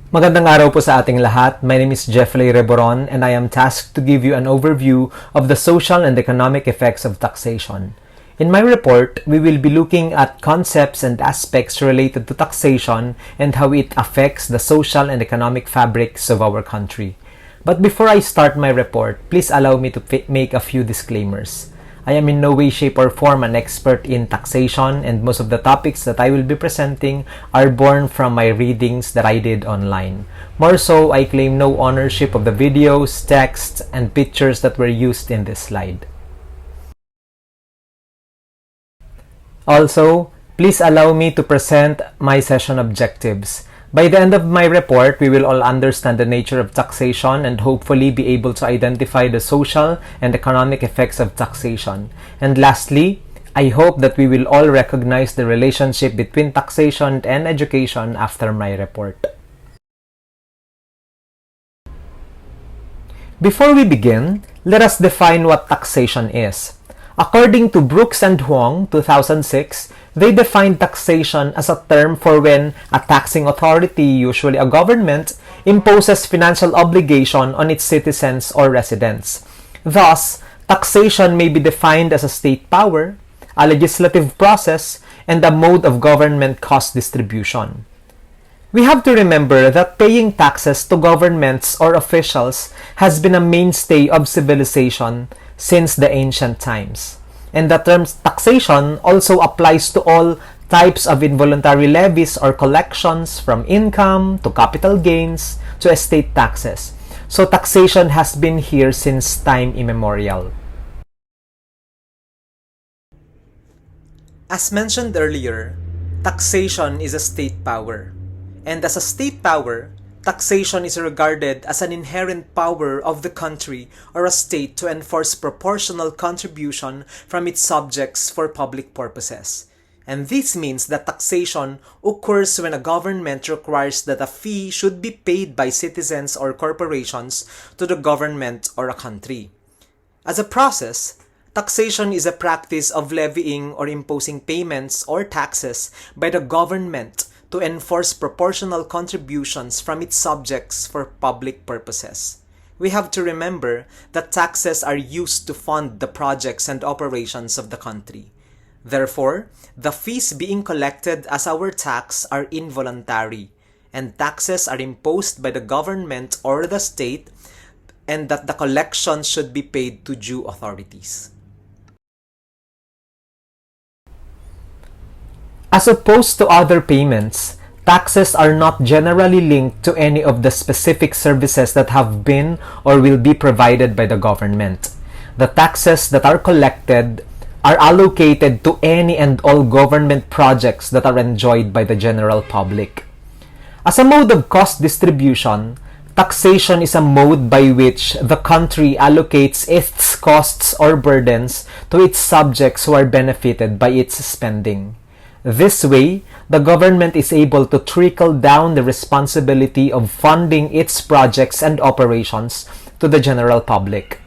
Magandang araw po sa ating lahat. My name is REBURON and I am tasked to give you an overview of the social and economic effects of taxation. In my report, we will be looking at concepts and aspects related to taxation and how it affects the social and economic fabrics of our country. But before I start my report, please allow me to make a few disclaimers. I am in no way, shape, or form an expert in taxation, and most of the topics that I will be presenting are born from my readings that I did online. More so, I claim no ownership of the videos, texts, and pictures that were used in this slide. Also, please allow me to present my session objectives. By the end of my report, we will all understand the nature of taxation and hopefully be able to identify the social and economic effects of taxation. And lastly, I hope that we will all recognize the relationship between taxation and education after my report. Before we begin, let us define what taxation is. According to Brooks and Huang, 2006, they defined taxation as a term for when a taxing authority, usually a government, imposes financial obligation on its citizens or residents. Thus, taxation may be defined as a state power, a legislative process, and a mode of government cost distribution. We have to remember that paying taxes to governments or officials has been a mainstay of civilization since the ancient times. And the term taxation also applies to all types of involuntary levies or collections, from income to capital gains to estate taxes. So taxation has been here since time immemorial. As mentioned earlier, taxation is a state power. And as a state power, taxation is regarded as an inherent power of the country or a state to enforce proportional contribution from its subjects for public purposes. And this means that taxation occurs when a government requires that a fee should be paid by citizens or corporations to the government or a country. As a process, taxation is a practice of levying or imposing payments or taxes by the government to enforce proportional contributions from its subjects for public purposes. We have to remember that taxes are used to fund the projects and operations of the country. Therefore, the fees being collected as our tax are involuntary, and taxes are imposed by the government or the state, and that the collection should be paid to due authorities. As opposed to other payments, taxes are not generally linked to any of the specific services that have been or will be provided by the government. The taxes that are collected are allocated to any and all government projects that are enjoyed by the general public. As a mode of cost distribution, taxation is a mode by which the country allocates its costs or burdens to its subjects who are benefited by its spending. This way, the government is able to trickle down the responsibility of funding its projects and operations to the general public.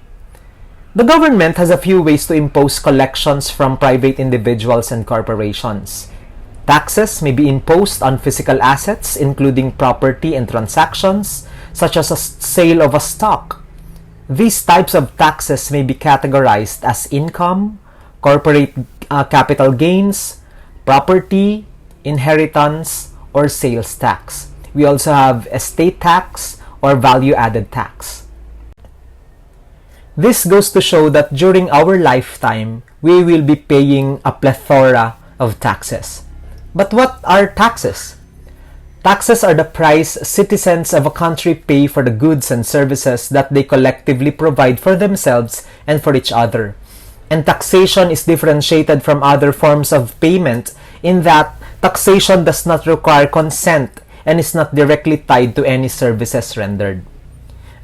The government has a few ways to impose collections from private individuals and corporations. Taxes may be imposed on physical assets, including property and transactions, such as a sale of a stock. These types of taxes may be categorized as income, corporate capital gains, property, inheritance, or sales tax. We also have estate tax or value-added tax. This goes to show that during our lifetime, we will be paying a plethora of taxes. But what are taxes? Taxes are the price citizens of a country pay for the goods and services that they collectively provide for themselves and for each other. And taxation is differentiated from other forms of payment in that taxation does not require consent and is not directly tied to any services rendered.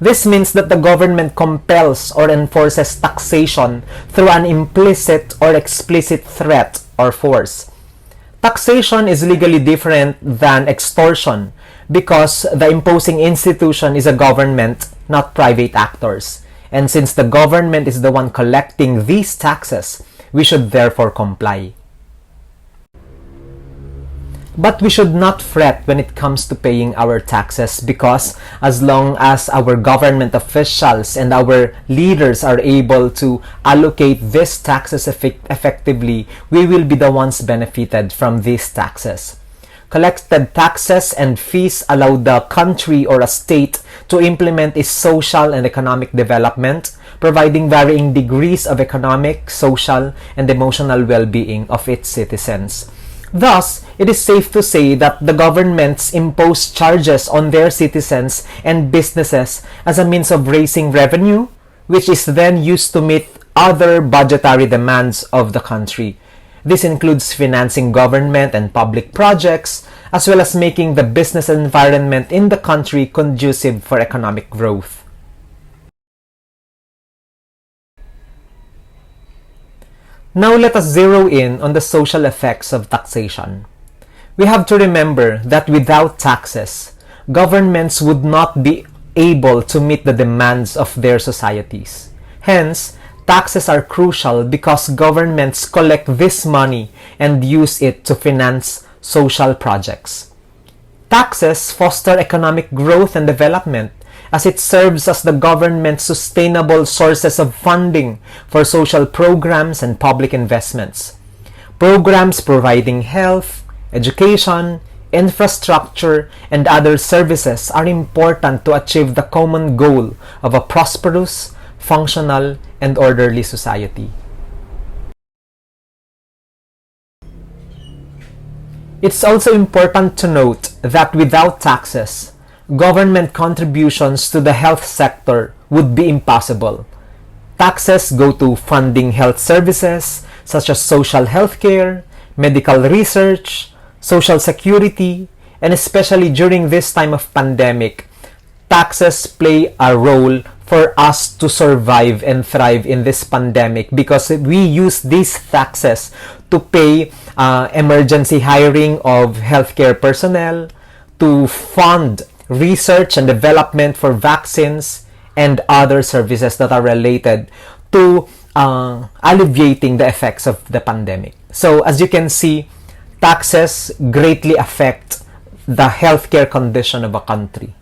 This means that the government compels or enforces taxation through an implicit or explicit threat or force. Taxation is legally different than extortion because the imposing institution is a government, not private actors. And since the government is the one collecting these taxes, we should therefore comply. But we should not fret when it comes to paying our taxes, because as long as our government officials and our leaders are able to allocate these taxes effectively, we will be the ones benefited from these taxes. Collected taxes and fees allow the country or a state to implement its social and economic development, providing varying degrees of economic, social, and emotional well-being of its citizens. Thus, it is safe to say that the governments impose charges on their citizens and businesses as a means of raising revenue, which is then used to meet other budgetary demands of the country. This includes financing government and public projects, as well as making the business environment in the country conducive for economic growth. Now let us zero in on the social effects of taxation. We have to remember that without taxes, governments would not be able to meet the demands of their societies. Hence, taxes are crucial because governments collect this money and use it to finance social projects. Taxes foster economic growth and development, as it serves as the government's sustainable sources of funding for social programs and public investments. Programs providing health, education, infrastructure, and other services are important to achieve the common goal of a prosperous, functional, and orderly society. It's also important to note that without taxes, government contributions to the health sector would be impossible. Taxes go to funding health services such as social health care, medical research, social security, and especially during this time of pandemic, taxes play a role for us to survive and thrive in this pandemic, because we use these taxes to pay emergency hiring of healthcare personnel, to fund research and development for vaccines and other services that are related to alleviating the effects of the pandemic. So as you can see, taxes greatly affect the healthcare condition of a country.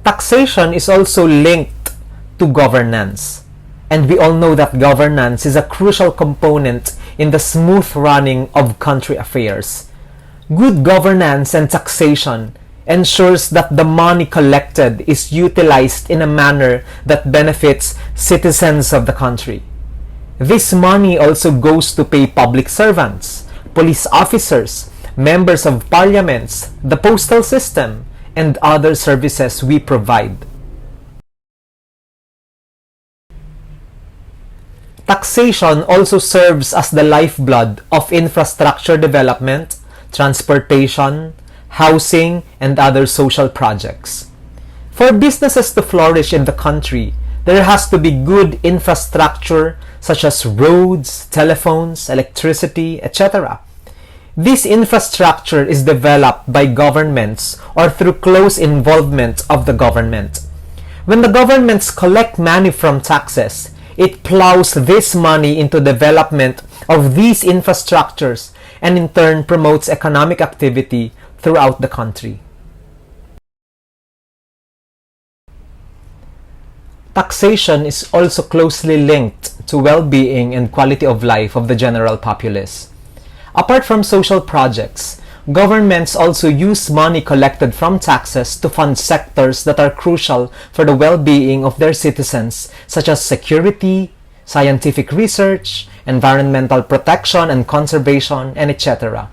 Taxation is also linked to governance, and we all know that governance is a crucial component in the smooth running of country affairs. Good governance and taxation ensures that the money collected is utilized in a manner that benefits citizens of the country. This money also goes to pay public servants, police officers, members of parliaments, the postal system, and other services we provide. Taxation also serves as the lifeblood of infrastructure development, transportation, housing, and other social projects. For businesses to flourish in the country, there has to be good infrastructure such as roads, telephones, electricity, etc. This infrastructure is developed by governments or through close involvement of the government. When the governments collect money from taxes, it plows this money into development of these infrastructures and in turn promotes economic activity throughout the country. Taxation is also closely linked to well-being and quality of life of the general populace. Apart from social projects, governments also use money collected from taxes to fund sectors that are crucial for the well-being of their citizens, such as security, scientific research, environmental protection and conservation, and etc.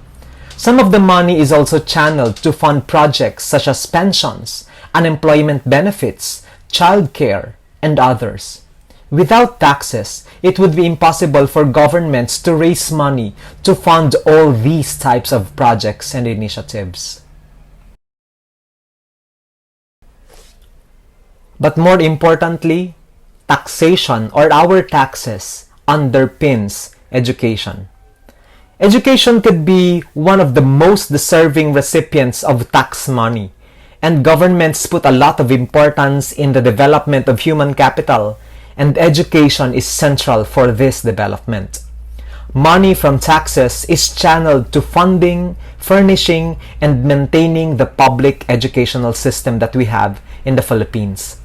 Some of the money is also channeled to fund projects such as pensions, unemployment benefits, childcare, and others. Without taxes, it would be impossible for governments to raise money to fund all these types of projects and initiatives. But more importantly, taxation or our taxes underpins education. Education could be one of the most deserving recipients of tax money, and governments put a lot of importance in the development of human capital, and education is central for this development. money from taxes is channeled to funding, furnishing, and maintaining the public educational system that we have in the Philippines.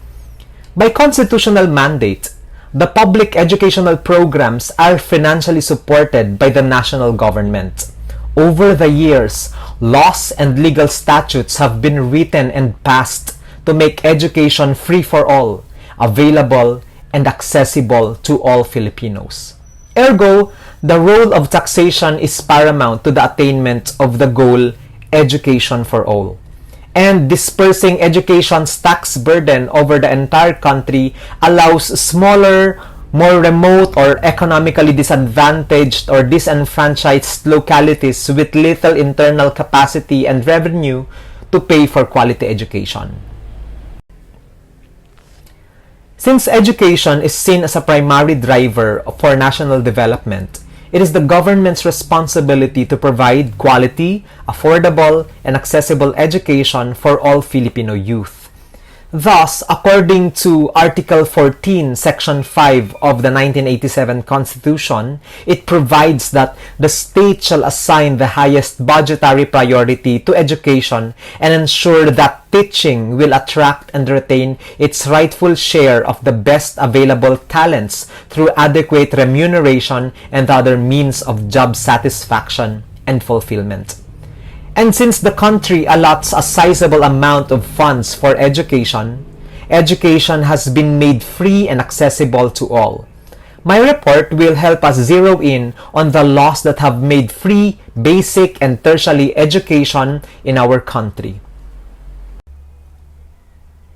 By constitutional mandate, the public educational programs are financially supported by the national government. Over the years, laws and legal statutes have been written and passed to make education free for all, available, and accessible to all Filipinos. Ergo, the role of taxation is paramount to the attainment of the goal, education for all. And dispersing education's tax burden over the entire country allows smaller, more remote or economically disadvantaged or disenfranchised localities with little internal capacity and revenue to pay for quality education. Since education is seen as a primary driver for national development, it is the government's responsibility to provide quality, affordable, and accessible education for all Filipino youth. Thus, according to Article 14, Section 5 of the 1987 Constitution, it provides that the state shall assign the highest budgetary priority to education and ensure that teaching will attract and retain its rightful share of the best available talents through adequate remuneration and other means of job satisfaction and fulfillment. And since the country allots a sizable amount of funds for education, education has been made free and accessible to all. My report will help us zero in on the laws that have made free, basic, and tertiary education in our country.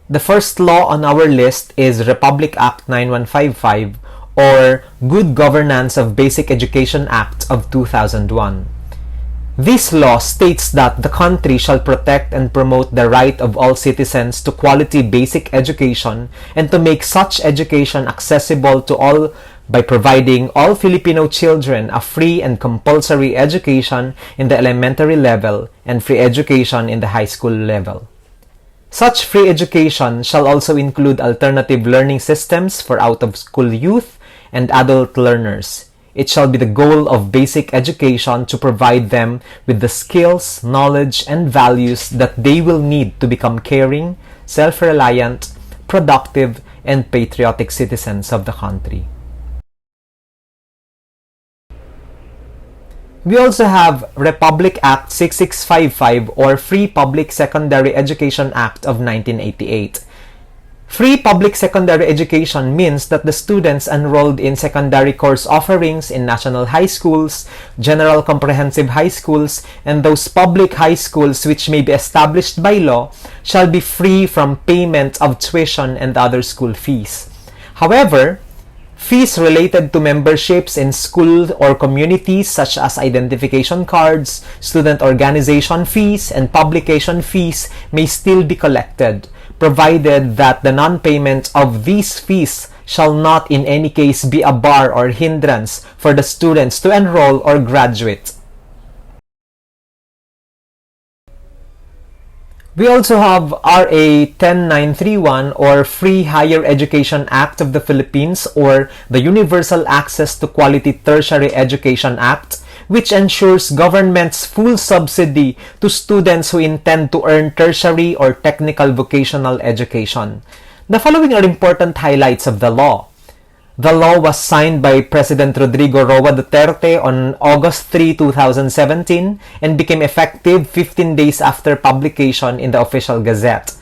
The first law on our list is Republic Act 9155 or Good Governance of Basic Education Act of 2001. This law states that the country shall protect and promote the right of all citizens to quality basic education and to make such education accessible to all by providing all Filipino children a free and compulsory education in the elementary level and free education in the high school level. Such free education shall also include alternative learning systems for out-of-school youth and adult learners. It shall be the goal of basic education to provide them with the skills, knowledge, and values that they will need to become caring, self-reliant, productive, and patriotic citizens of the country. We also have Republic Act 6655 or Free Public Secondary Education Act of 1988. Free public secondary education means that the students enrolled in secondary course offerings in national high schools, general comprehensive high schools, and those public high schools which may be established by law shall be free from payment of tuition and other school fees. However, fees related to memberships in school or communities such as identification cards, student organization fees, and publication fees may still be collected, provided that the non-payment of these fees shall not in any case be a bar or hindrance for the students to enroll or graduate. We also have RA 10931 or Free Higher Education Act of the Philippines or the Universal Access to Quality Tertiary Education Act, which ensures government's full subsidy to students who intend to earn tertiary or technical vocational education. The following are important highlights of the law. The law was signed by President Rodrigo Roa Duterte on August 3, 2017 and became effective 15 days after publication in the official gazette.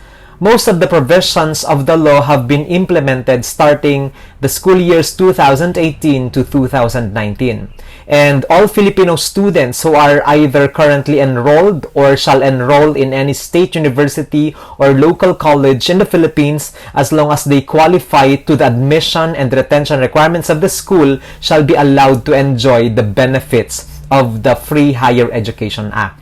Most of the provisions of the law have been implemented starting the school years 2018 to 2019. And all Filipino students who are either currently enrolled or shall enroll in any state university or local college in the Philippines, as long as they qualify to the admission and retention requirements of the school, shall be allowed to enjoy the benefits of the Free Higher Education Act.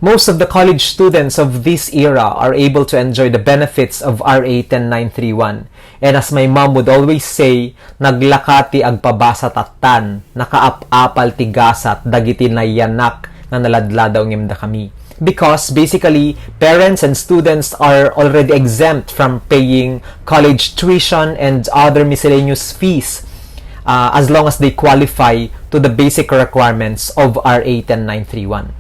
Most of the college students of this era are able to enjoy the benefits of RA 10931. And as my mom would always say, naglakati agpabasa tatan, nakaap-apal tigasat, dagiti na yanak, na naladladaw ngimda kami. Because basically, parents and students are already exempt from paying college tuition and other miscellaneous fees. as long as they qualify to the basic requirements of RA 10931.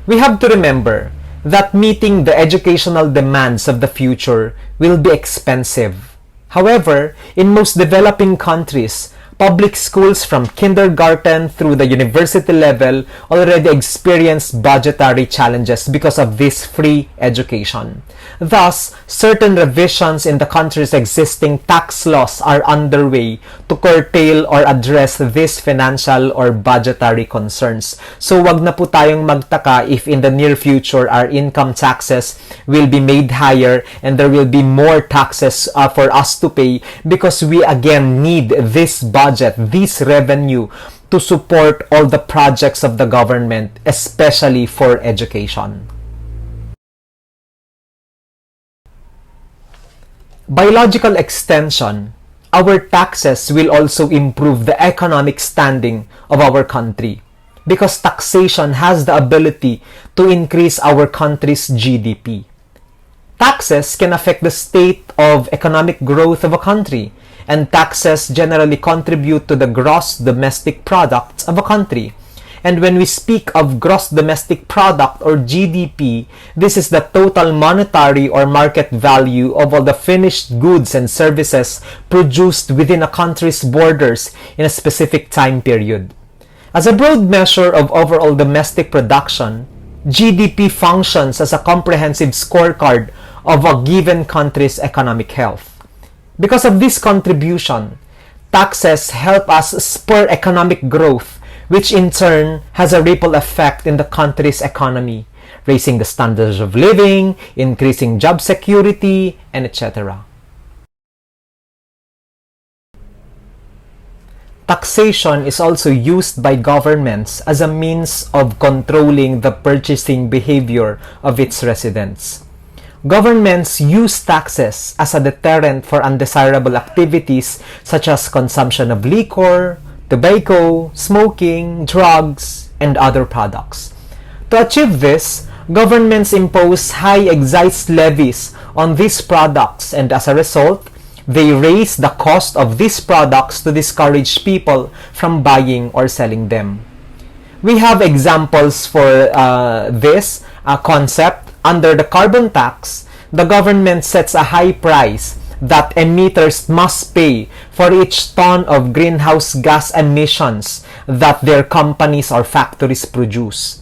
We have to remember that meeting the educational demands of the future will be expensive. However, in most developing countries, public schools from kindergarten through the university level already experience budgetary challenges because of this free education. Thus, certain revisions in the country's existing tax laws are underway to curtail or address these financial or budgetary concerns. So, wag na po tayong magtaka if in the near future our income taxes will be made higher and there will be more taxes for us to pay because we again need this budget, this revenue to support all the projects of the government, especially for education. By logical extension, our taxes will also improve the economic standing of our country because taxation has the ability to increase our country's GDP. Taxes can affect the state of economic growth of a country, and taxes generally contribute to the gross domestic product of a country. And when we speak of gross domestic product or GDP, this is the total monetary or market value of all the finished goods and services produced within a country's borders in a specific time period. As a broad measure of overall domestic production, GDP functions as a comprehensive scorecard of a given country's economic health. Because of this contribution, taxes help us spur economic growth, which in turn has a ripple effect in the country's economy, raising the standards of living, increasing job security, and etc. Taxation is also used by governments as a means of controlling the purchasing behavior of its residents. Governments use taxes as a deterrent for undesirable activities such as consumption of liquor, tobacco, smoking, drugs, and other products. To achieve this, governments impose high excise levies on these products, and as a result, they raise the cost of these products to discourage people from buying or selling them. We have examples for this concept. Under the carbon tax, the government sets a high price that emitters must pay for each ton of greenhouse gas emissions that their companies or factories produce.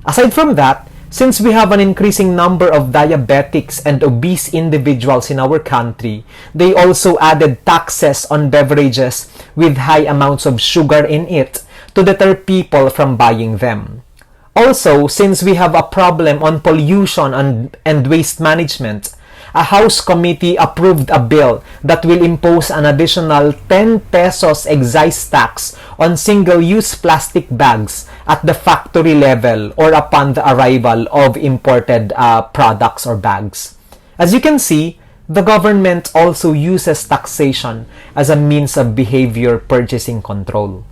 Aside from that, since we have an increasing number of diabetics and obese individuals in our country, they also added taxes on beverages with high amounts of sugar in it to deter people from buying them. Also, since we have a problem on pollution and waste management, a House committee approved a bill that will impose an additional 10 pesos excise tax on single-use plastic bags at the factory level or upon the arrival of imported products or bags. As you can see, the government also uses taxation as a means of behavior purchasing control.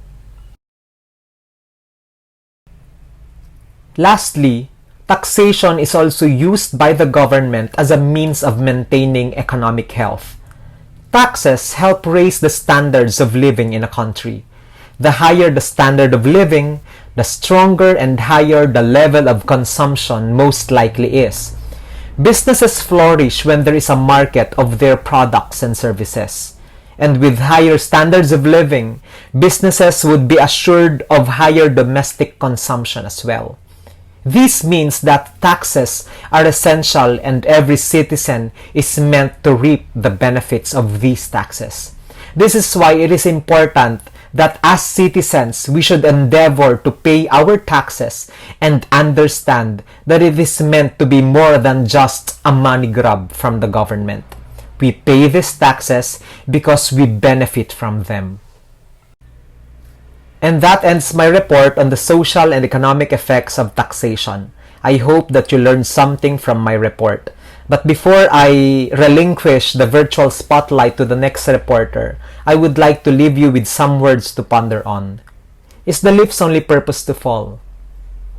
Lastly, taxation is also used by the government as a means of maintaining economic health. Taxes help raise the standards of living in a country. The higher the standard of living, the stronger and higher the level of consumption most likely is. Businesses flourish when there is a market of their products and services. And with higher standards of living, businesses would be assured of higher domestic consumption as well. This means that taxes are essential and every citizen is meant to reap the benefits of these taxes. This is why it is important that as citizens, we should endeavor to pay our taxes and understand that it is meant to be more than just a money grab from the government. We pay these taxes because we benefit from them. And that ends my report on the social and economic effects of taxation. I hope that you learned something from my report. But before I relinquish the virtual spotlight to the next reporter, I would like to leave you with some words to ponder on. Is the leaf's only purpose to fall?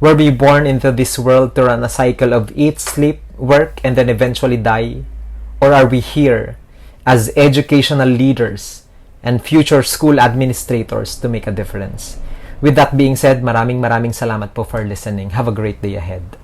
Were we born into this world to run a cycle of eat, sleep, work, and then eventually die? Or are we here as educational leaders, and future school administrators to make a difference. With that being said, maraming salamat po for listening. Have a great day ahead.